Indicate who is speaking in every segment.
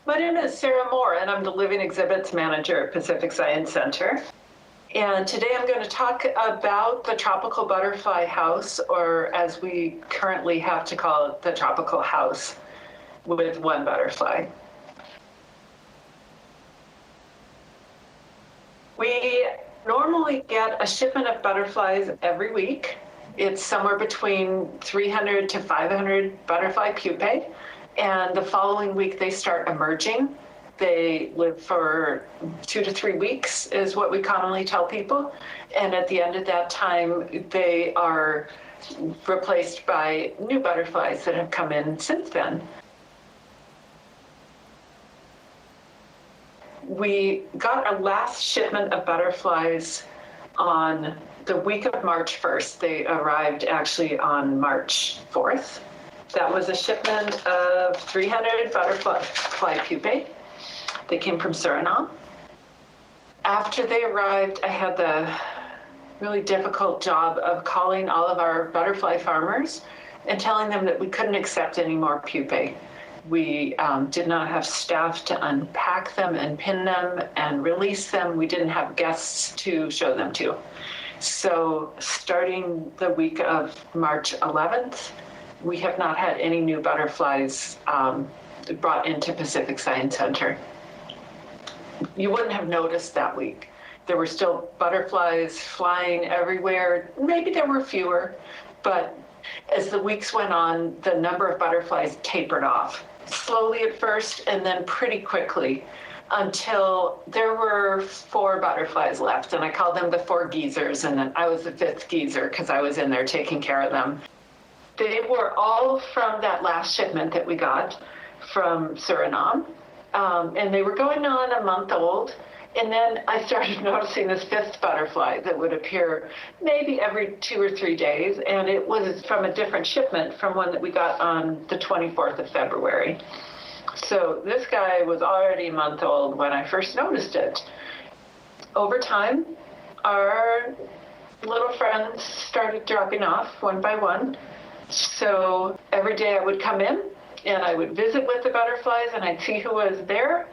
Speaker 1: My name is Sarah Moore, and I'm the Living Exhibits Manager at Pacific Science Center. And today I'm going to talk about the tropical butterfly house, or as we currently have to call it, the tropical house with one butterfly. We normally get a shipment of butterflies every week. It's somewhere between 300 to 500 butterfly pupae. And the following week, they start emerging. They live for 2 to 3 weeks is what we commonly tell people. And at the end of that time, they are replaced by new butterflies that have come in since then. We got our last shipment of butterflies on the week of March 1st. They arrived actually on March 4th. That was a shipment of 300 butterfly pupae. They came from Suriname. After they arrived, I had the really difficult job of calling all of our butterfly farmers and telling them that we couldn't accept any more pupae. We did not have staff to unpack them and pin them and release them. We didn't have guests to show them to. So starting the week of March 11th, we have not had any new butterflies brought into Pacific Science Center. You wouldn't have noticed that week. There were still butterflies flying everywhere. Maybe there were fewer, but as the weeks went on, the number of butterflies tapered off. Slowly at first, and then pretty quickly, until there were 4 butterflies left, and I called them the 4 geezers, and then I was the 5th geezer because I was in there taking care of them. They were all from that last shipment that we got from Suriname, and they were going on a month old. And then I started noticing this 5th butterfly that would appear maybe every 2 or 3 days, and it was from a different shipment from one that we got on the 24th of February. So this guy was already a month old when I first noticed it. Over time, our little friends started dropping off one by one. So every day I would come in and I would visit with the butterflies and I'd see who was there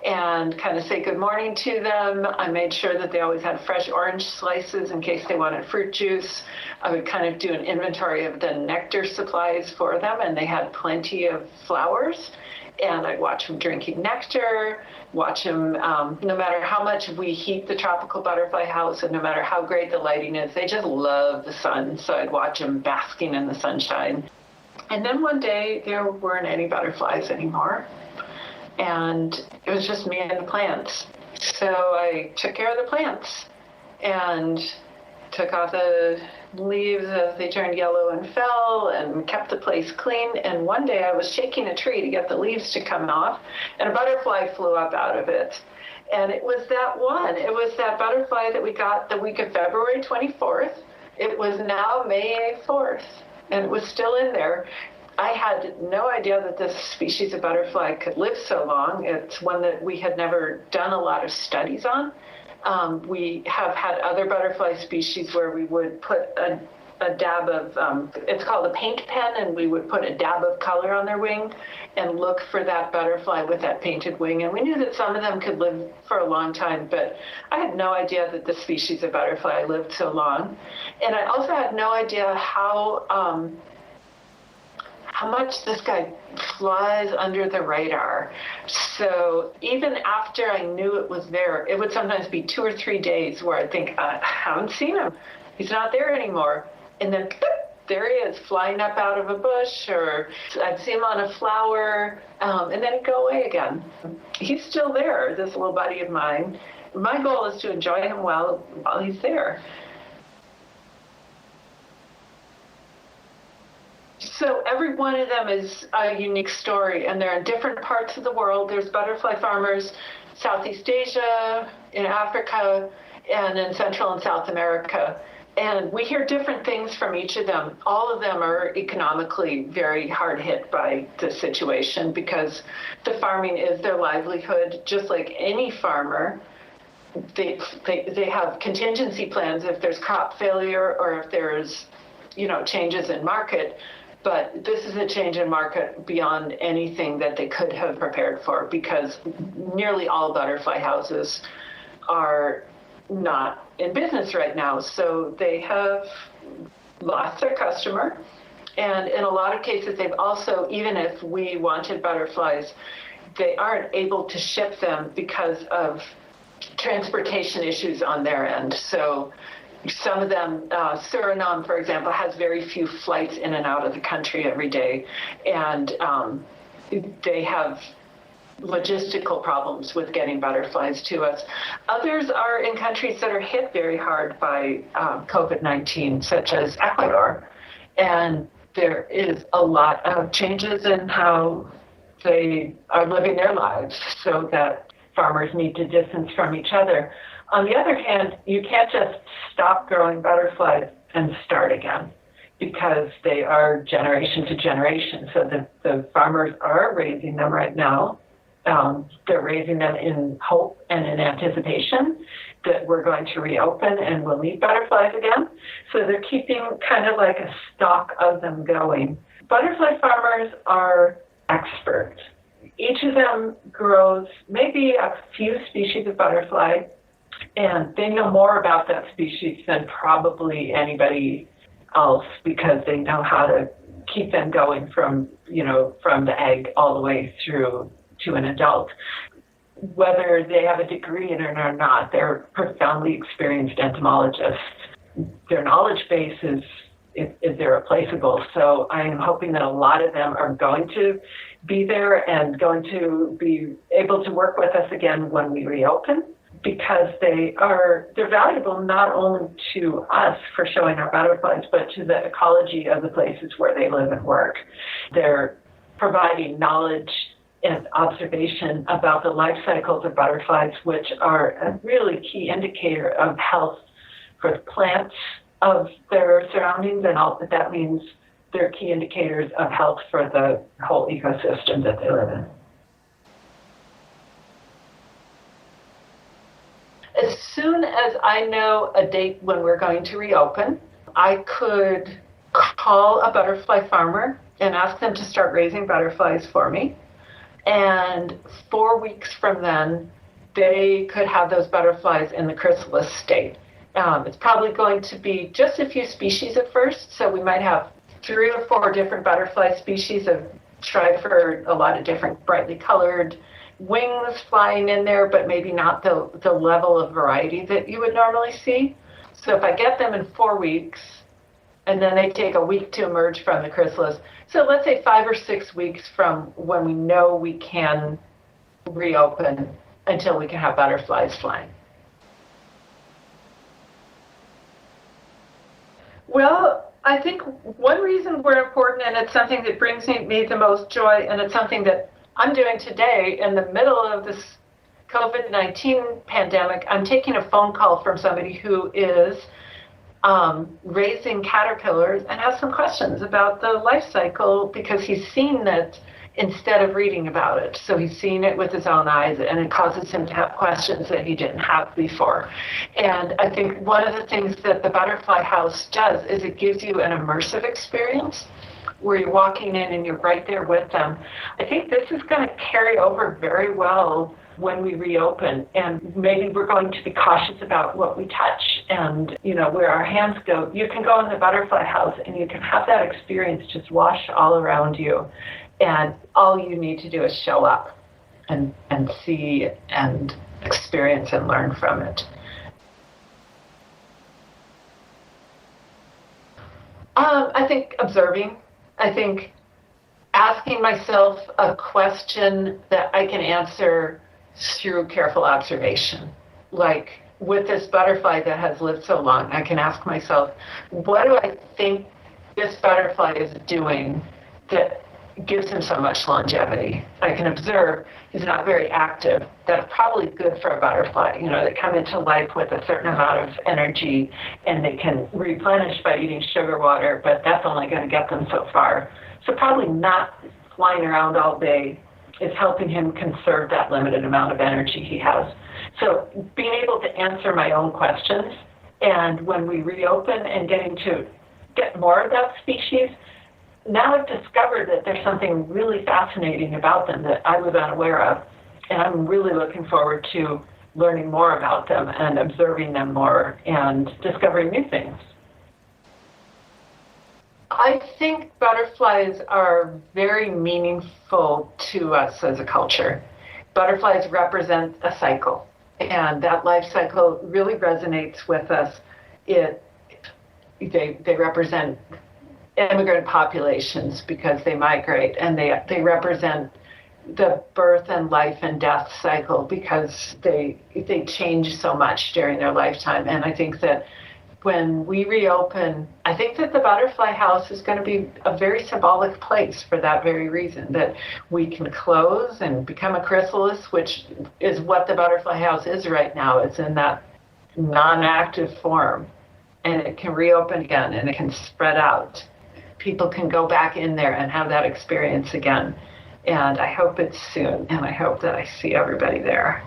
Speaker 1: and kind of say good morning to them. I made sure that they always had fresh orange slices in case they wanted fruit juice. I would kind of do an inventory of the nectar supplies for them, and they had plenty of flowers. And I'd watch them drinking nectar, watch them, no matter how much we heat the tropical butterfly house and no matter how great the lighting is, they just love the sun. So I'd watch them basking in the sunshine. And then one day there weren't any butterflies anymore. And it was just me and the plants. So I took care of the plants and took off the leaves as they turned yellow and fell and kept the place clean. And one day I was shaking a tree to get the leaves to come off, and a butterfly flew up out of it. And it was that one. It was that butterfly that we got the week of February 24th. It was now May 4th, and it was still in there. I had no idea that this species of butterfly could live so long. It's one that we had never done a lot of studies on. We have had other butterfly species where we would put a dab of, it's called a paint pen, and we would put a dab of color on their wing and look for that butterfly with that painted wing. And we knew that some of them could live for a long time, but I had no idea that this species of butterfly lived so long. And I also had no idea how much this guy flies under the radar. So even after I knew it was there, it would sometimes be 2 or 3 days where I'd think, I haven't seen him. He's not there anymore. And then there he is, flying up out of a bush, or I'd see him on a flower, and then he'd go away again. He's still there, this little buddy of mine. My goal is to enjoy him while he's there. So every one of them is a unique story, and they're in different parts of the world. There's butterfly farmers, Southeast Asia, in Africa, and in Central and South America. And we hear different things from each of them. All of them are economically very hard hit by the situation because the farming is their livelihood, just like any farmer. They have contingency plans if there's crop failure or if there's changes in market. But this is a change in market beyond anything that they could have prepared for, because nearly all butterfly houses are not in business right now. So they have lost their customer. And in a lot of cases, they've also, even if we wanted butterflies, they aren't able to ship them because of transportation issues on their end. So some of them, Suriname, for example, has very few flights in and out of the country every day. And they have logistical problems with getting butterflies to us. Others are in countries that are hit very hard by COVID-19, such as Ecuador. And there is a lot of changes in how they are living their lives, so that farmers need to distance from each other. On the other hand, you can't just stop growing butterflies and start again, because they are generation to generation. So the farmers are raising them right now. They're raising them in hope and in anticipation that we're going to reopen and we'll need butterflies again. So they're keeping kind of like a stock of them going. Butterfly farmers are experts. Each of them grows maybe a few species of butterfly, and they know more about that species than probably anybody else, because they know how to keep them going from the egg all the way through to an adult. Whether they have a degree in it or not, they're profoundly experienced entomologists. Their knowledge base is irreplaceable. So I am hoping that a lot of them are going to be there and going to be able to work with us again when we reopen, because they're valuable not only to us for showing our butterflies, but to the ecology of the places where they live and work. They're providing knowledge and observation about the life cycles of butterflies, which are a really key indicator of health for the plants of their surroundings, and all that means they're key indicators of health for the whole ecosystem that they live in. As soon as I know a date when we're going to reopen, I could call a butterfly farmer and ask them to start raising butterflies for me. And 4 weeks from then, they could have those butterflies in the Chrysalis State. It's probably going to be just a few species at first, so we might have 3 or 4 different butterfly species. I've tried for a lot of different brightly colored wings flying in there, but maybe not the level of variety that you would normally see. So if I get them in 4 weeks, and then they take a week to emerge from the chrysalis, so let's say 5 or 6 weeks from when we know we can reopen until we can have butterflies flying. Well, I think one reason we're important, and it's something that brings me the most joy, and it's something that I'm doing today in the middle of this COVID-19 pandemic. I'm taking a phone call from somebody who is raising caterpillars and has some questions about the life cycle, because he's seen it instead of reading about it. So he's seen it with his own eyes, and it causes him to have questions that he didn't have before. And I think one of the things that the butterfly house does is it gives you an immersive experience where you're walking in and you're right there with them. I think this is going to carry over very well when we reopen, and maybe we're going to be cautious about what we touch and where our hands go. You can go in the butterfly house and you can have that experience just wash all around you, and all you need to do is show up and see and experience and learn from it. I think observing. I think asking myself a question that I can answer through careful observation. Like with this butterfly that has lived so long, I can ask myself, what do I think this butterfly is doing that gives him so much longevity? I can observe he's not very active. That's probably good for a butterfly. They come into life with a certain amount of energy, and they can replenish by eating sugar water, but that's only going to get them so far. So probably not flying around all day is helping him conserve that limited amount of energy he has. So being able to answer my own questions, and when we reopen and getting to get more of that species, now I've discovered that there's something really fascinating about them that I was unaware of. And I'm really looking forward to learning more about them and observing them more and discovering new things. I think butterflies are very meaningful to us as a culture. Butterflies represent a cycle, and that life cycle really resonates with us. They represent immigrant populations because they migrate, and they represent the birth and life and death cycle because they change so much during their lifetime. And I think that when we reopen, I think that the butterfly house is going to be a very symbolic place for that very reason, that we can close and become a chrysalis, which is what the butterfly house is right now. It's in that non-active form, and it can reopen again, and it can spread out. People can go back in there and have that experience again. And I hope it's soon, and I hope that I see everybody there.